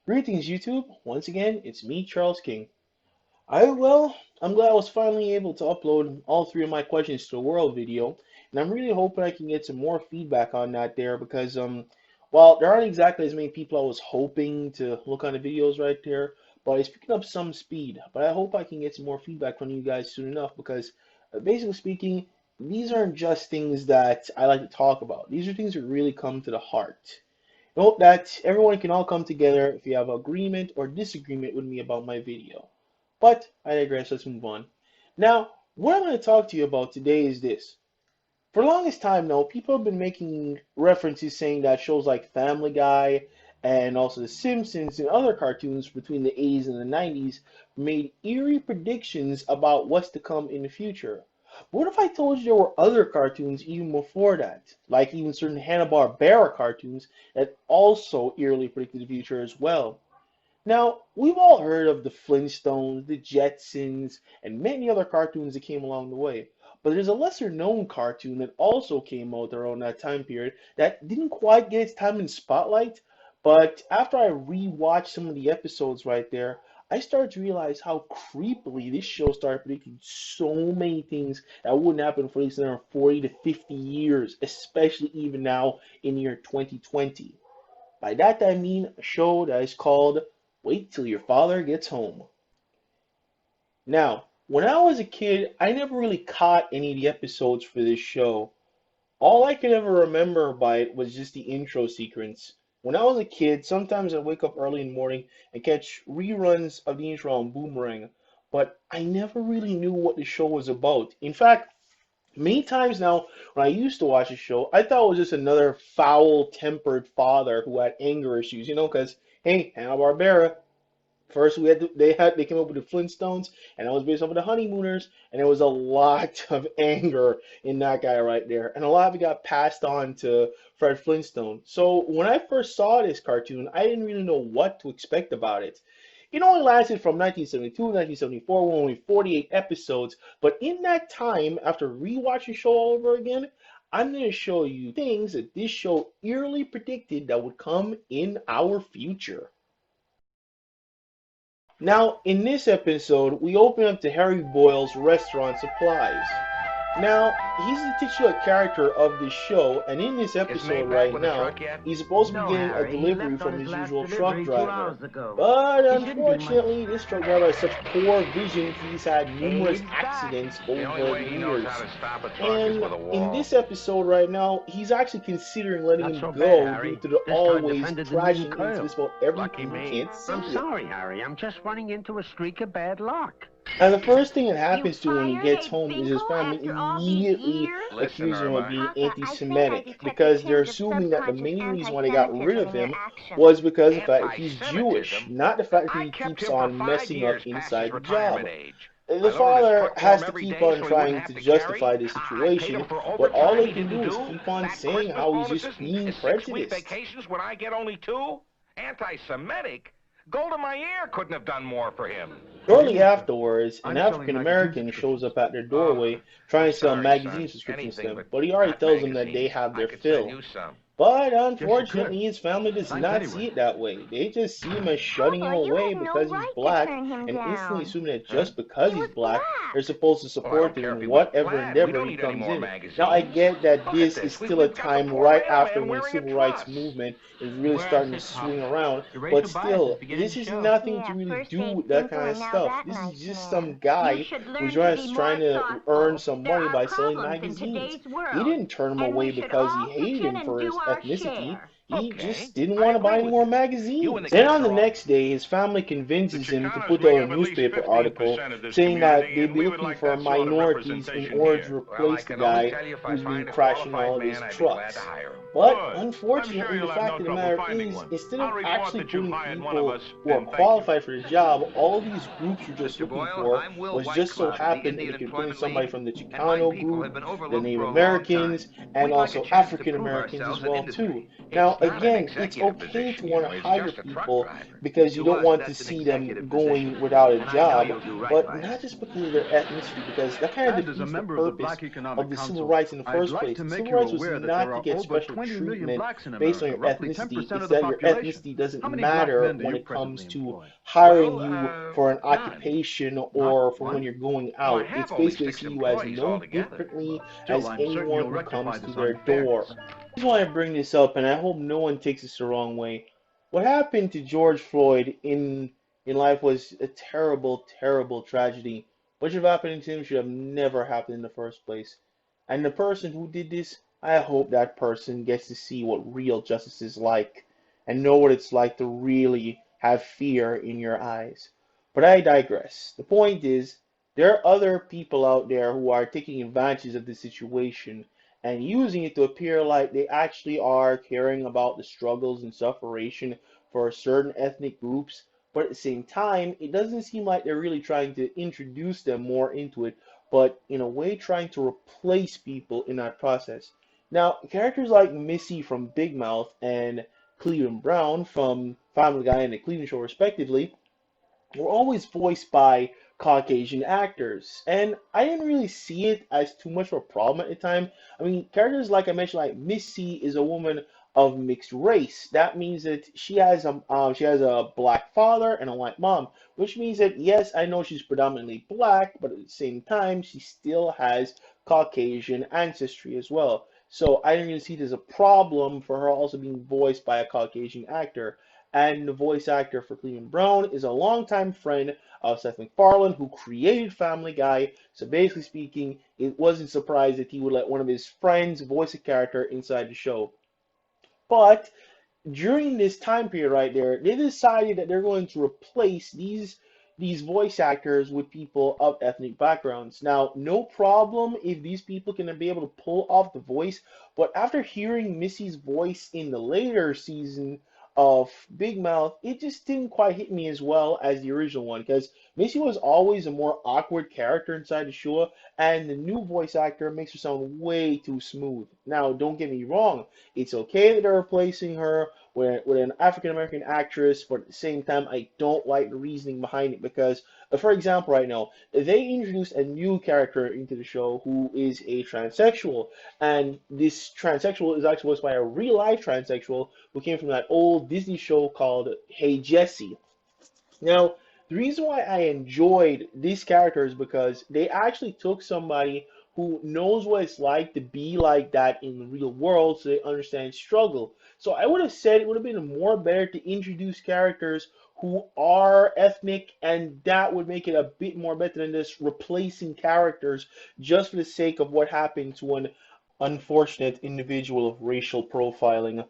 Greetings, YouTube. Once again, it's me, Charles King. I'm glad I was finally able to upload all three of my questions to a world video, and I'm really hoping I can get some more feedback on that there because while there aren't exactly as many people I was hoping to look on the videos right there, but it's picking up some speed. But I hope I can get some more feedback from you guys soon enough because, basically speaking, these aren't just things that I like to talk about. These are things that really come to the heart. Note that everyone can all come together if you have agreement or disagreement with me about my video. But I digress, let's move on. Now, what I'm going to talk to you about today is this. For the longest time now, people have been making references saying that shows like Family Guy and also The Simpsons and other cartoons between the 80s and the 90s made eerie predictions about what's to come in the future. What if I told you there were other cartoons even before that, like even certain Hanna-Barbera cartoons that also eerily predicted the future as well? Now, we've all heard of the Flintstones, the Jetsons, and many other cartoons that came along the way. But there's a lesser known cartoon that also came out around that time period that didn't quite get its time in the spotlight. But after I rewatched some of the episodes right there, I started to realize how creepily this show started predicting so many things that wouldn't happen for at least another 40 to 50 years, especially even now in the year 2020. By that I mean a show that is called Wait Till Your Father Gets Home. Now, when I was a kid, I never really caught any of the episodes for this show. All I could ever remember by it was just the intro sequence. When I was a kid, sometimes I'd wake up early in the morning and catch reruns of the intro on Boomerang, but I never really knew what the show was about. In fact, many times now, when I used to watch a show, I thought it was just another foul-tempered father who had anger issues, because, hey, Hanna-Barbera, first they came up with the Flintstones, and that was based off of the Honeymooners, and there was a lot of anger in that guy right there, and a lot of it got passed on to Fred Flintstone. So when I first saw this cartoon, I didn't really know what to expect about it. It only lasted from 1972 to 1974, with only 48 episodes, but in that time, after rewatching the show all over again, I'm going to show you things that this show eerily predicted that would come in our future. Now, in this episode, we open up to Harry Boyle's restaurant supplies. Now, he's the titular character of this show, and in this episode right now, he's supposed to be getting a delivery from his usual truck driver. But unfortunately, this truck driver has such poor vision, he's had numerous accidents over the years. And in this episode right now, he's actually considering letting him go due to the always tragic incidents about everything he can't see. I'm sorry, Harry. I'm just running into a streak of bad luck. And the first thing that happens to him when he gets home is his family immediately accuses him of being anti-Semitic because they're assuming that the main reason why they got rid of him was because of the fact that he's Jewish, not the fact that he keeps on messing up inside the job. The father has to keep on trying to justify the situation, but all they can do is keep on saying how he's just being prejudiced. When I get only two? Anti-Semitic? Gold in my ear couldn't have done more for him. Shortly afterwards, an African American shows up at their doorway trying to sell magazine subscriptions to them, but he already tells them that they have their fill. But unfortunately, his family does not see it that way. They just see him as shutting him away because he's black, and instantly assuming that just because he's black, they're supposed to support him in whatever endeavor he comes in. Now, I get that this is still a time right after when the civil rights movement is really starting to swing around, but still, this is nothing to really do with that kind of stuff. This is just some guy who's just trying to earn some money by selling magazines. He didn't turn him away because he hated him for his ethnicity. He just didn't want to buy any more magazines. Then on the next day, his family convinces him to put out a newspaper article saying that they'd be looking for minorities in order to replace the guy who's been crashing all of his trucks. But unfortunately, the fact of the matter is, instead of actually putting people who are qualified for the job, all these groups you're just looking for was just so happened that you could put in somebody from the Chicano group, the Native Americans, and also African Americans as well too. Now, again, it's okay to want to hire people because you don't want to see them going without a job, but not just because of their ethnicity, because that kind of defeats the purpose of the civil rights in the first place. The civil rights was not to get special 90 million treatment blacks in based on America, your roughly ethnicity. 10% It's of the that your population. ethnicity doesn't How many black matter men do when you it comes presently to employ? hiring Well, you for an none. occupation Not or for when one? you're going Oh, I out. It's have only basically to 6 see you as employees no altogether. differently Still, as I'm certain anyone you'll who rectify comes to this their door. unfairness. This is why I bring this up, and I hope no one takes this the wrong way. What happened to George Floyd in life was a terrible, terrible tragedy. What should have happened to him should have never happened in the first place. And the person who did this, I hope that person gets to see what real justice is like and know what it's like to really have fear in your eyes. But I digress. The point is, there are other people out there who are taking advantage of this situation and using it to appear like they actually are caring about the struggles and suffering for certain ethnic groups, but at the same time, it doesn't seem like they're really trying to introduce them more into it, but in a way trying to replace people in that process. Now, characters like Missy from Big Mouth and Cleveland Brown from Family Guy and The Cleveland Show, respectively, were always voiced by Caucasian actors. And I didn't really see it as too much of a problem at the time. I mean, characters like I mentioned, like Missy is a woman of mixed race. That means that she has a black father and a white mom, which means that yes, I know she's predominantly black, but at the same time, she still has Caucasian ancestry as well. So I didn't really see it as a problem for her also being voiced by a Caucasian actor. And the voice actor for Cleveland Brown is a longtime friend of Seth MacFarlane, who created Family Guy. So basically speaking, it wasn't surprised that he would let one of his friends voice a character inside the show. But during this time period right there, they decided that they're going to replace these voice actors with people of ethnic backgrounds. Now, no problem if these people can be able to pull off the voice, but after hearing Missy's voice in the later season of Big Mouth, it just didn't quite hit me as well as the original one because Missy was always a more awkward character inside the show, and the new voice actor makes her sound way too smooth. Now, don't get me wrong, it's okay that they're replacing her with an African American actress, but at the same time, I don't like the reasoning behind it because, for example, right now, they introduced a new character into the show who is a transsexual, and this transsexual is actually voiced by a real life transsexual who came from that old Disney show called Hey Jesse. Now, the reason why I enjoyed these characters is because they actually took somebody who knows what it's like to be like that in the real world so they understand struggle. So I would have said it would have been more better to introduce characters who are ethnic, and that would make it a bit more better than just replacing characters just for the sake of what happened to an unfortunate individual of racial profiling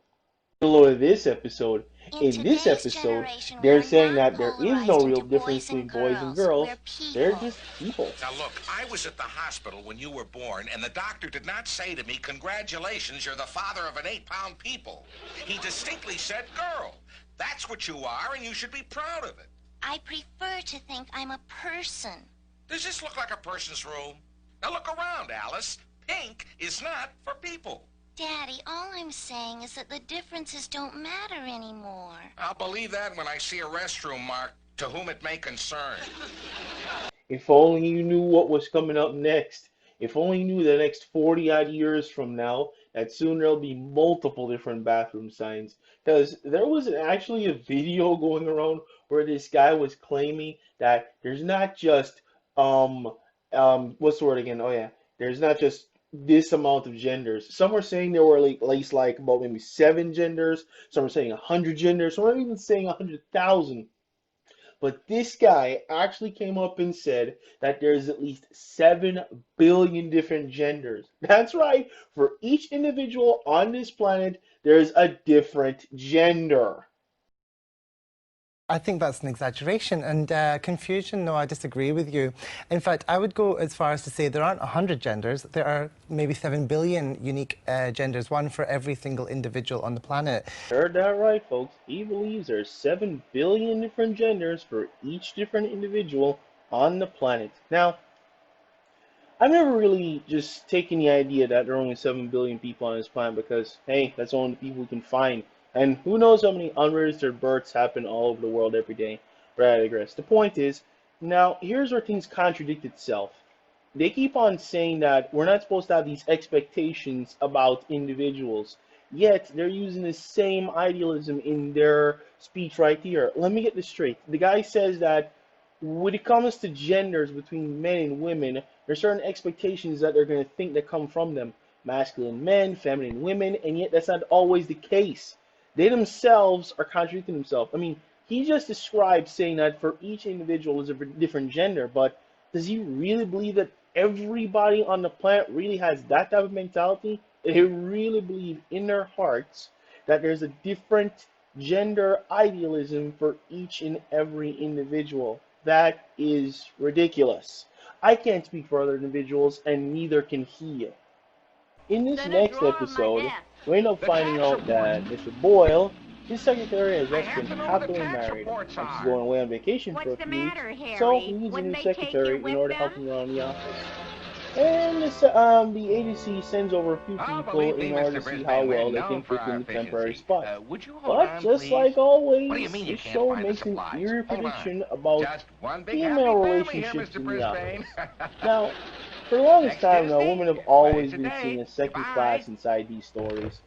below this episode. In In this today's episode, generation, we they're are saying not that there is no polarized real into difference boys and between boys and girls. girls. We're They're people. just people. Now, look, I was at the hospital when you were born, and the doctor did not say to me, "Congratulations, you're the father of an 8-pound people." He distinctly said, "Girl, that's what you are, and you should be proud of it." I prefer to think I'm a person. Does this look like a person's room? Now look around, Alice. Pink is not for people. Daddy, all I'm saying is that the differences don't matter anymore. I'll believe that when I see a restroom marked, "To whom it may concern." If only you knew what was coming up next. If only you knew the next 40 odd years from now that soon there'll be multiple different bathroom signs. Because there was actually a video going around where this guy was claiming that there's not just what's the word again? Oh yeah, there's not just this amount of genders. Some were saying there were like at least like about maybe 7 genders. Some were saying 100 genders. Some were even saying 100,000. But this guy actually came up and said that there's at least 7 billion different genders. That's right. For each individual on this planet, there's a different gender. I think that's an exaggeration and confusion. No, I disagree with you. In fact, I would go as far as to say there aren't 100 genders. There are maybe 7 billion unique genders, one for every single individual on the planet. Heard that right, folks. He believes there's 7 billion different genders for each different individual on the planet. Now, I've never really just taken the idea that there are only 7 billion people on this planet because, hey, that's only the people we can find. And who knows how many unregistered births happen all over the world every day. But I digress. The point is, now, here's where things contradict itself. They keep on saying that we're not supposed to have these expectations about individuals. yet they're using the same idealism in their speech right here. Let me get this straight. The guy says that when it comes to genders between men and women, there's certain expectations that they're going to think that come from them. Masculine men, feminine women, and yet that's not always the case. They themselves are contradicting themselves. I mean, he just described saying that for each individual is a different gender, but does he really believe that everybody on the planet really has that type of mentality? They really believe in their hearts that there's a different gender idealism for each and every individual. That is ridiculous. I can't speak for other individuals, and neither can he. In this It's in a next drawer of my episode, desk. we end up The finding tax out reports. that Mr. Boyle, his secretary, has I just have been to know what the happily tax married, reports and she's are. going away on vacation for What's a the few weeks, matter, so Harry? he needs a Wouldn't new they take your secretary in whip order to help then? him around the office. And the agency sends over a few Oh, people believe in me, order Mr. to see how Brisbane, we're well they known can for fit our in the temporary efficiency. spot. Would you hold But on, just please? like What do you always, mean you this can't show find the makes an supplies? eerie Hold on. prediction about Just one big female happy family here, relationships Mr. in the Brisbane. office. Now, for the longest Next time now, Tuesday? women have What is always the been seen date? as second Goodbye. class inside these stories.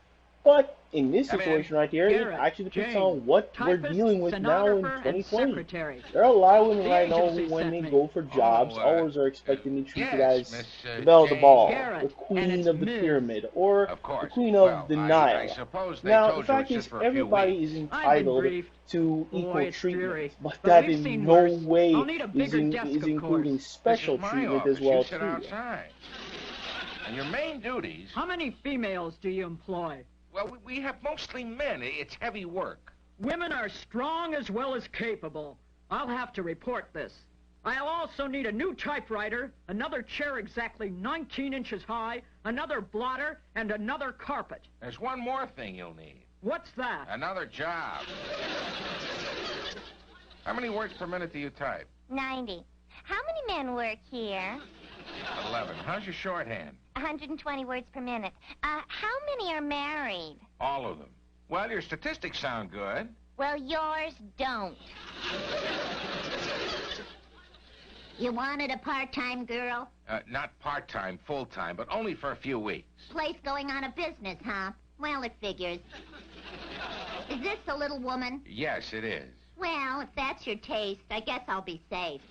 But in this Come in. situation right here, it Garrett, actually depicts Jane, on what we're typist, dealing with now in stenographer, and 2020. secretary. There are a lot of women The right now who, agency when sent they me. go for Oh, jobs, always are expected to be treated yes, as Miss the belle of the Jane. ball, the Garrett, and queen it's of the Ms. pyramid, or Of the course. queen of Well, the I Nile. suppose they Now, the told you it's fact just is, for a few everybody weeks. is I've been entitled briefed. to Boy, equal it's treatment, dreary. but But that we've in seen no worse. I'll way need a is, bigger desk, is of course. including This special is my treatment as office. well You sit too. outside. And your main duties, How many females do you employ? well, we have mostly men. It's heavy work. Women are strong as well as capable. I'll have to report this. I'll also need a new typewriter, another chair exactly 19 inches high, another blotter, and another carpet. There's one more thing you'll need. What's that? Another job. How many words per minute do you type? 90. How many men work here? 11. How's your shorthand? 120 words per minute. How many are married? All of them. Well, your statistics sound good. Well, yours don't. You wanted a part-time girl? Not part-time, full-time, but only for a few weeks. Place going on a business, huh? Well, it figures. Is this the little woman? Yes, it is. Well, if that's your taste, I guess I'll be safe.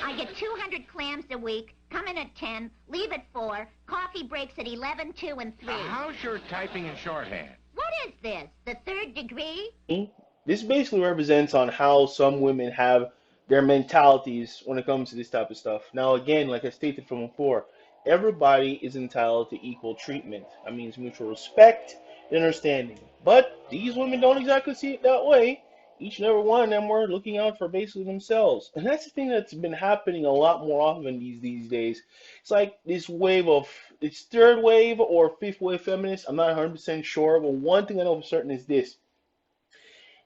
I get 200 clams a week, come in at 10, leave at 4, coffee breaks at 11, 2, and 3. How's your typing and shorthand? What is this, the 3rd degree? This basically represents on how some women have their mentalities when it comes to this type of stuff. Now, again, like I stated from before, everybody is entitled to equal treatment. That means mutual respect and understanding. But these women don't exactly see it that way. Each and every one of them were looking out for basically themselves. And that's the thing that's been happening a lot more often these days. It's like this wave of, it's third wave or fifth wave feminists. I'm not 100% sure, but one thing I know for certain is this: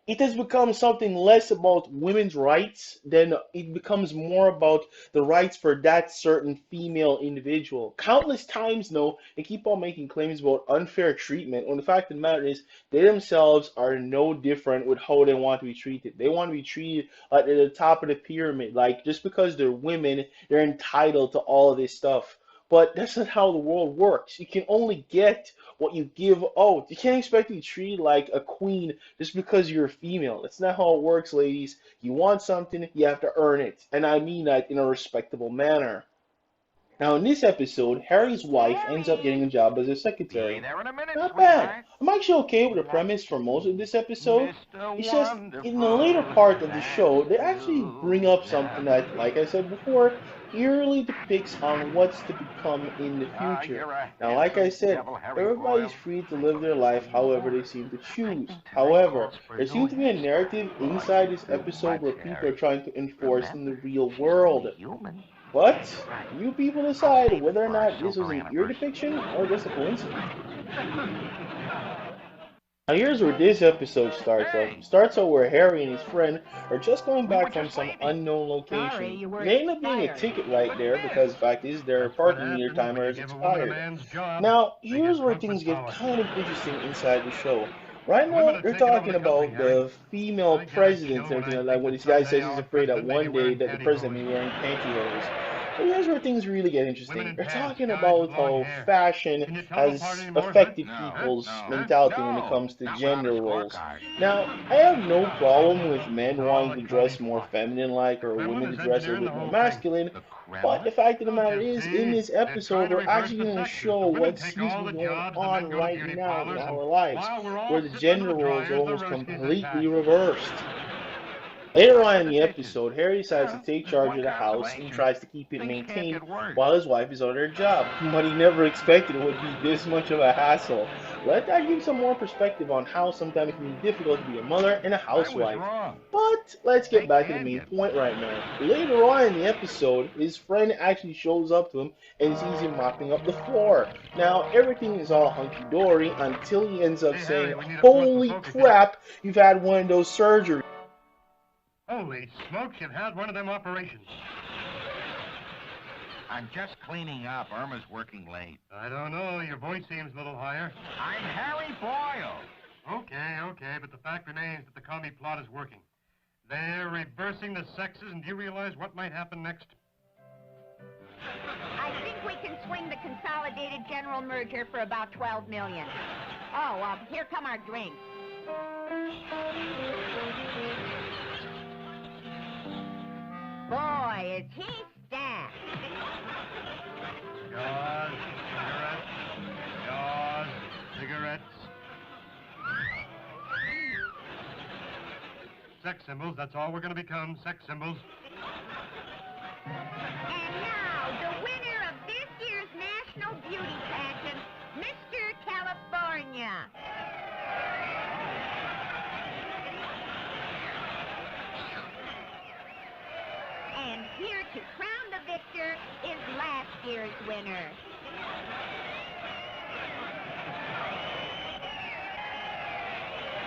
it has become something less about women's rights than it becomes more about the rights for that certain female individual. Countless times now, they keep on making claims about unfair treatment when the fact of the matter is they themselves are no different with how they want to be treated. They want to be treated like they're the top of the pyramid. Like, just because they're women, they're entitled to all of this stuff. But that's not how the world works. You can only get what you give out. You can't expect to be treated like a queen just because you're a female. That's not how it works, ladies. You want something, you have to earn it. And I mean that in a respectable manner. Now, in this episode, Harry's wife ends up getting a job as a secretary. There in a minute, Not bad. I'm actually okay with the premise for most of this episode. It's just, in the later part of the show, they actually bring up something that, like I said before, eerily depicts on what's to become in the future. Now, like I said, everybody's free to live their life however they seem to choose. However, there seems to be a narrative inside this episode where people are trying to enforce in the real world. But you people decide whether or not this was an ear depiction or just a coincidence. Now here's where this episode starts off. It starts out where Harry and his friend are just going back from some unknown location. They end up getting a ticket right there because the fact is their parking meter timer is expired. Now here's where things get kind of interesting inside the show. Right now, they're talking about the female president and everything like that. When this guy says he's afraid that one day that the president may be wearing pantyhose. But here's where things really get interesting. in They're pants, talking guys with about long how hair. fashion Can you tell them apart has anymore, huh? affected No, people's no, mentality when it no. comes to Not without a gender roles. scorecard. Now, I have no problem with men wanting to Garlic honey dress more pot. feminine-like The or Kremlin women to is dress a engineering the bit more whole thing. masculine, The but the Kremlin? fact of the Don't matter you is, in see? this They're trying episode, to we're reverse actually the going to sexes. show The women what take seems to all be the going jobs, the men on go to right beauty now in parlors, and our lives, while we're all where the sitting under gender the roles are dryers, the almost Ruskies completely attack. reversed. Later on in The the dishes. episode, Harry decides to Yeah, take there's charge one of the house and consolation. tries to keep it Things can't maintained get worse. while his wife is on her job. But he never expected it would be this much of a hassle. Let that give some more perspective on how sometimes it can be difficult to be a mother and a I was housewife. wrong. But let's They get back to the can main get point worse. right now. Later on in the episode, his friend actually shows up to him and sees him mopping up the floor. Now, everything is all hunky dory until he ends up Hey, saying, Harry, we need a forceful "Holy focus here. crap, you've had one of those surgeries." Holy smokes, you've had one of them operations. I'm just cleaning up. Irma's working late. I don't know, your voice seems a little higher. I'm Harry Boyle. Okay, but the fact remains that the commie plot is working. They're reversing the sexes, and do you realize what might happen next? I think we can swing the consolidated general merger for about 12 million. Oh, here come our drinks. Boy, is he stacked. Jaws, cigarettes. Sex symbols, that's all we're going to become, sex symbols. And now, the winner of this year's National Beauty Pageant, Mr. California. And here to crown the victor is last year's winner.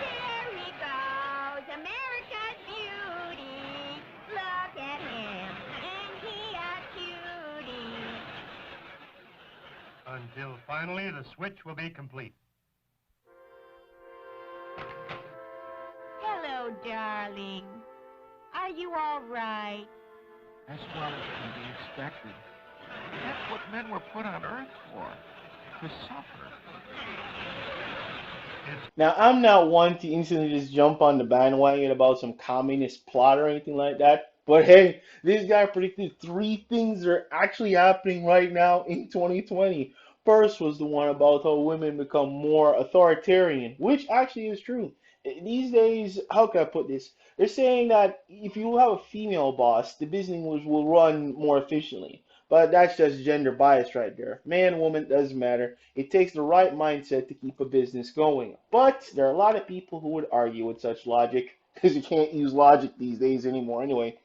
There he goes, America's beauty. Look at him, and he a cutie. Until finally the switch will be complete. Hello, darling. Are you all right? As well as can be expected. That's what men were put on Earth for. To suffer. Now, I'm not one to instantly just jump on the bandwagon about some communist plot or anything like that. But hey, this guy predicted three things that are actually happening right now in 2020. First was the one about how women become more authoritarian, which actually is true. These days, how can I put this? They're saying that if you have a female boss, the business will run more efficiently. But that's just gender bias right there. Man, woman, doesn't matter. It takes the right mindset to keep a business going. But there are a lot of people who would argue with such logic, because you can't use logic these days anymore anyway.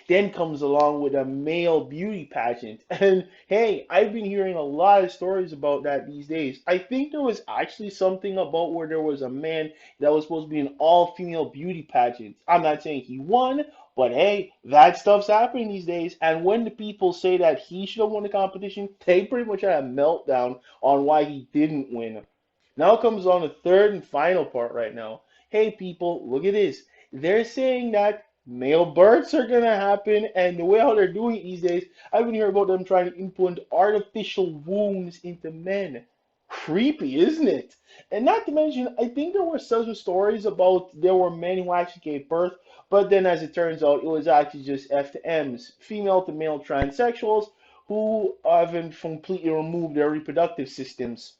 Then comes along with a male beauty pageant. And hey, I've been hearing a lot of stories about that these days. I think there was actually something about where there was a man that was supposed to be an all-female beauty pageant. I'm not saying he won, but hey, that stuff's happening these days. And when the people say that he should have won the competition, they pretty much had a meltdown on why he didn't win. Now comes on the third and final part right now. Hey people, look at this. They're saying that male births are gonna happen, and the way how they're doing it these days, I've been hearing about them trying to implant artificial wombs into men. Creepy, isn't it? And not to mention, I think there were some stories about there were men who actually gave birth, but then as it turns out, it was actually just F to M's, female to male transsexuals, who haven't completely removed their reproductive systems.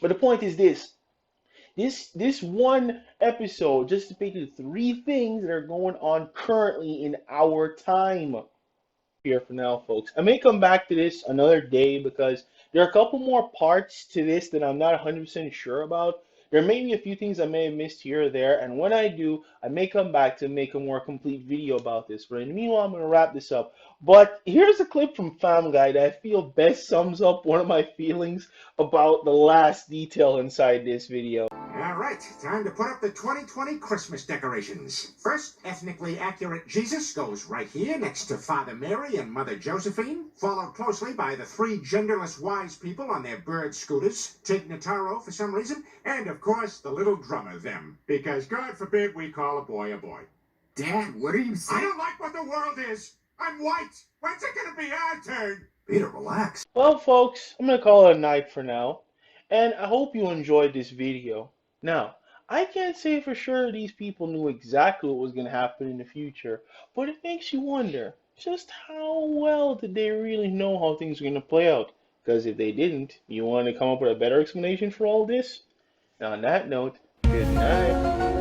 But the point is this one episode just depicted three things that are going on currently in our time. Here for now, folks. I may come back to this another day because there are a couple more parts to this that I'm not 100% sure about. There may be a few things I may have missed here or there, and when I do, I may come back to make a more complete video about this. But in the meanwhile, I'm going to wrap this up. But here's a clip from Family Guy that I feel best sums up one of my feelings about the last detail inside this video. All right, time to put up the 2020 Christmas decorations. First, ethnically accurate Jesus goes right here next to Father Mary and Mother Josephine, followed closely by the three genderless wise people on their bird scooters, Tig Notaro for some reason, and of course the little drummer them, because God forbid we call a boy a boy. Dad, what are you saying? I don't like what the world is. I'm white. When's it gonna be our turn? Peter, relax. Well, folks, I'm gonna call it a night for now, and I hope you enjoyed this video. Now, I can't say for sure these people knew exactly what was gonna happen in the future, but it makes you wonder just how well did they really know how things are gonna play out? Because if they didn't, you want to come up with a better explanation for all this? And on that note, good night.